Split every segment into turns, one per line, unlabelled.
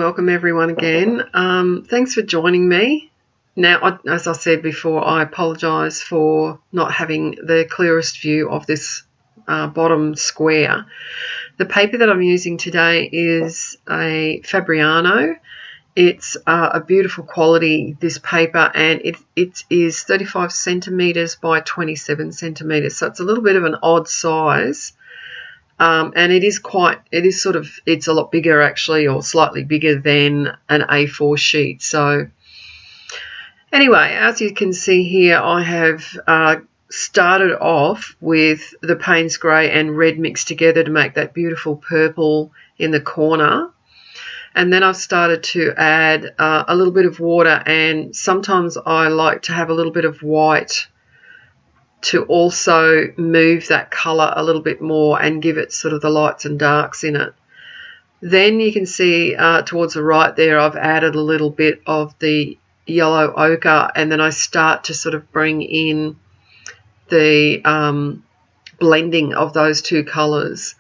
welcome everyone again. Thanks for joining me. Now, as I said before, I apologise for not having the clearest view of this bottom square. The paper that I'm using today is a Fabriano. It's a beautiful quality, this paper, and it is 35 centimetres by 27 centimetres, so it's a little bit of an odd size. And it's a lot bigger actually, or slightly bigger than an A4 sheet. So anyway, as you can see here, I have started off with the Payne's grey and red mixed together to make that beautiful purple in the corner. And then I've started to add a little bit of water, and sometimes I like to have a little bit of white to also move that colour a little bit more and give it sort of the lights and darks in it. Then you can see towards the right there, I've added a little bit of the yellow ochre, and then I start to sort of bring in the blending of those two colours,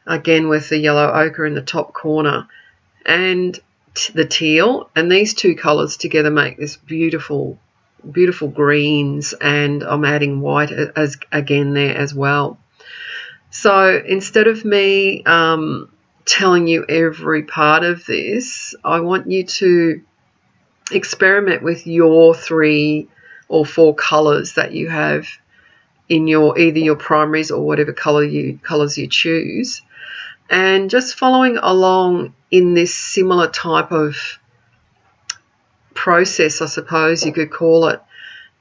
again with the yellow ochre in the top corner and the teal, and these two colours together make this beautiful greens, and I'm adding white as again there as well. So instead of me telling you every part of this, I want you to experiment with your 3 or 4 colours that you have in either your primaries or whatever colours you choose, and just following along in this similar type of process, I suppose you could call it.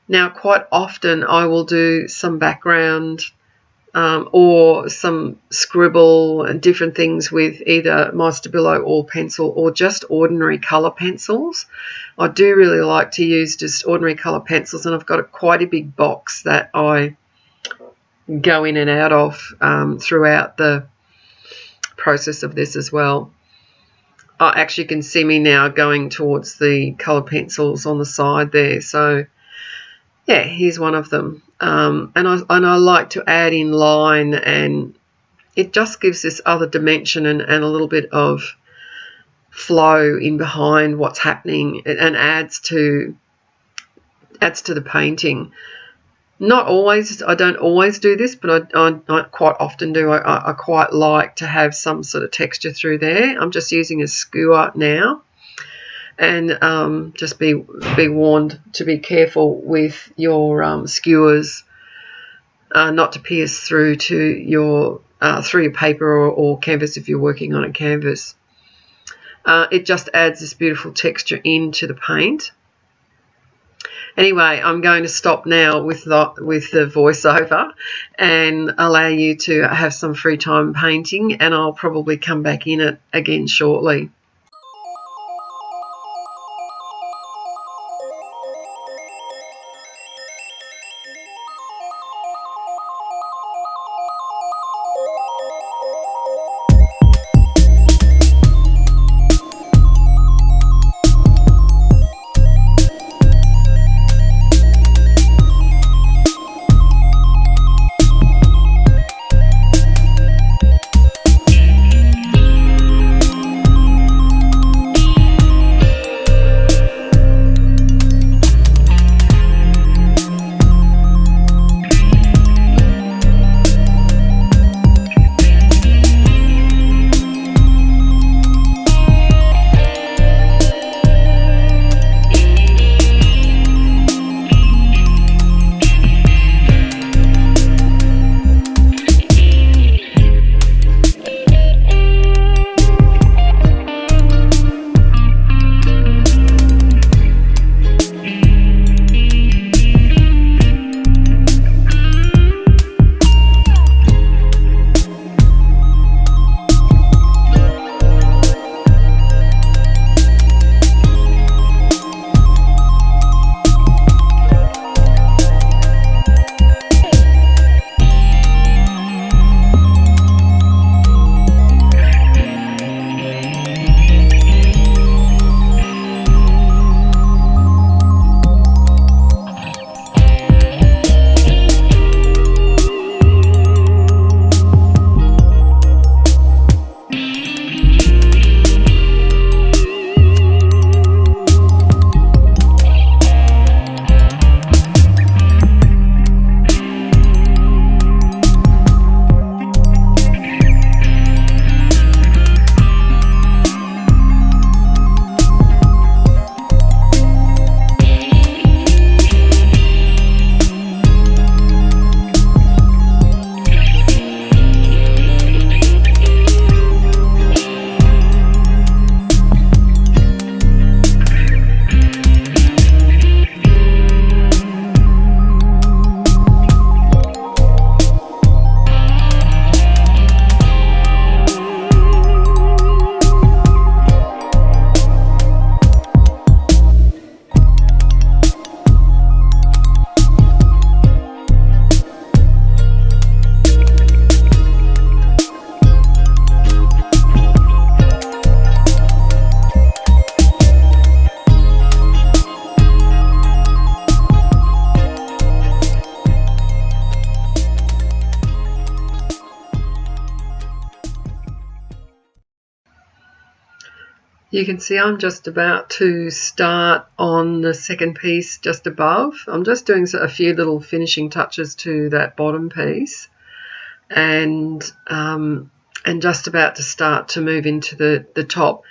Now, quite often I will do some background or some scribble and different things with either my Stabilo or pencil or just ordinary colour pencils. I do really like to use just ordinary colour pencils, and I've got quite a big box that I go in and out of throughout the process of this as well. Actually, you can see me now going towards the colour pencils on the side there. So, yeah, here's one of them. And I like to add in line, and it just gives this other dimension and a little bit of flow in behind what's happening, and adds to the painting. Not always, I don't always do this, but I quite often do. I quite like to have some sort of texture through there. I'm just using a skewer now, and just be warned to be careful with your skewers, not to pierce through to your paper or canvas if you're working on a canvas. It just adds this beautiful texture into the paint. Anyway, I'm going to stop now with the voiceover and allow you to have some free time painting, and I'll probably come back in it again shortly. You can see I'm just about to start on the second piece just above. I'm just doing a few little finishing touches to that bottom piece, and just about to start to move into the top.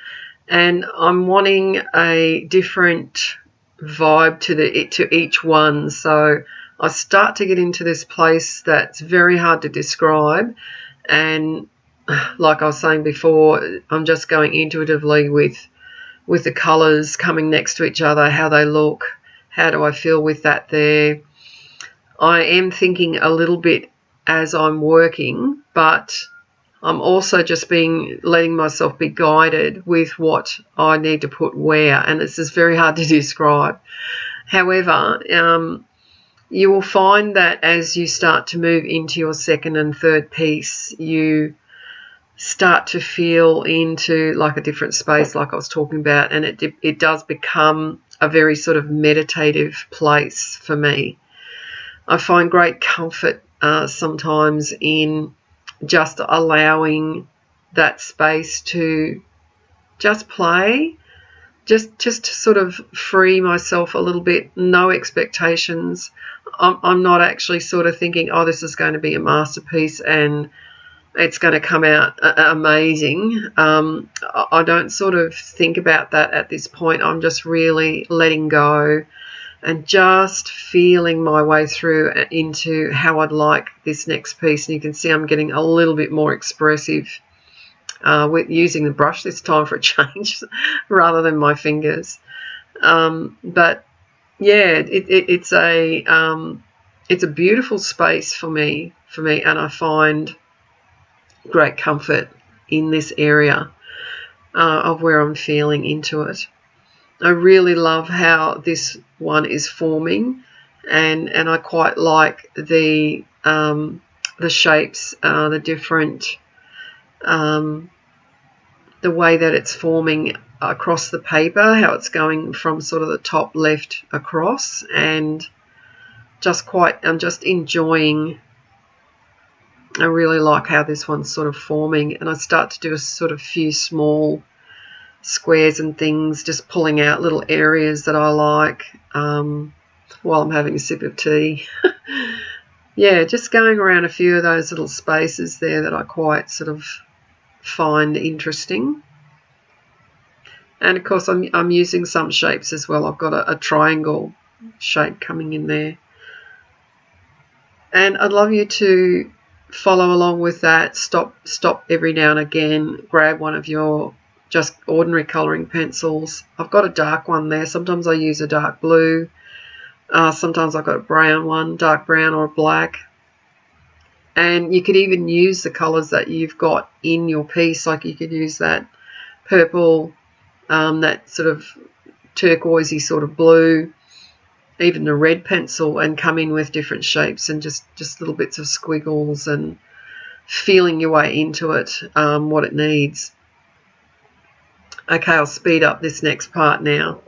And I'm wanting a different vibe to each one. So I start to get into this place that's very hard to describe, and like I was saying before, I'm just going intuitively with the colours coming next to each other, how they look, how do I feel with that there. I am thinking a little bit as I'm working, but I'm also just letting myself be guided with what I need to put where, and this is very hard to describe. However, you will find that as you start to move into your second and third piece, you start to feel into like a different space, like I was talking about, and it does become a very sort of meditative place for me. I find great comfort sometimes in just allowing that space to just play, just to sort of free myself a little bit, no expectations. I'm not actually sort of thinking, oh, this is going to be a masterpiece and it's going to come out amazing. I don't sort of think about that at this point. I'm just really letting go and just feeling my way through into how I'd like this next piece. And you can see I'm getting a little bit more expressive with using the brush this time for a change rather than my fingers. But yeah, it's a beautiful space for me, and I find great comfort in this area of where I'm feeling into it. I really love how this one is forming, and I quite like the shapes, the different, the way that it's forming across the paper, how it's going from sort of the top left across, and I'm just enjoying. I really like how this one's sort of forming, and I start to do a sort of few small squares and things, just pulling out little areas that I like while I'm having a sip of tea. Yeah, just going around a few of those little spaces there that I quite sort of find interesting. And of course I'm using some shapes as well. I've got a triangle shape coming in there. And I'd love you to follow along with that. Stop every now and again, grab one of your just ordinary colouring pencils. I've got a dark one there. Sometimes I use a dark blue. Sometimes I've got a brown one, dark brown or black. And you could even use the colours that you've got in your piece. Like you could use that purple, that sort of turquoisey sort of blue, even the red pencil, and come in with different shapes and just little bits of squiggles and feeling your way into it, what it needs. Okay, I'll speed up this next part now.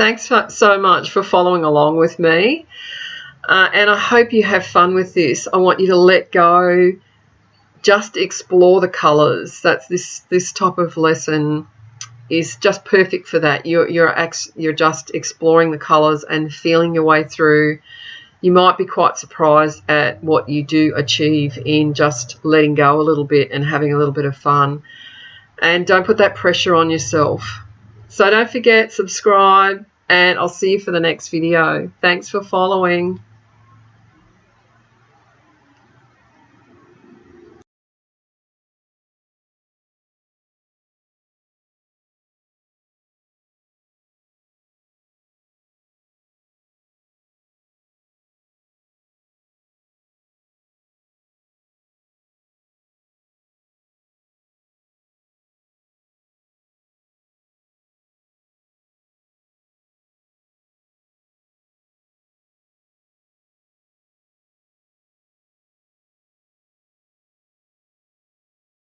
Thanks so much for following along with me. And I hope you have fun with this. I want you to let go, just explore the colours. That's this type of lesson is just perfect for that. You're just exploring the colours and feeling your way through. You might be quite surprised at what you do achieve in just letting go a little bit and having a little bit of fun. And don't put that pressure on yourself. So don't forget, subscribe, and I'll see you for the next video. Thanks for following.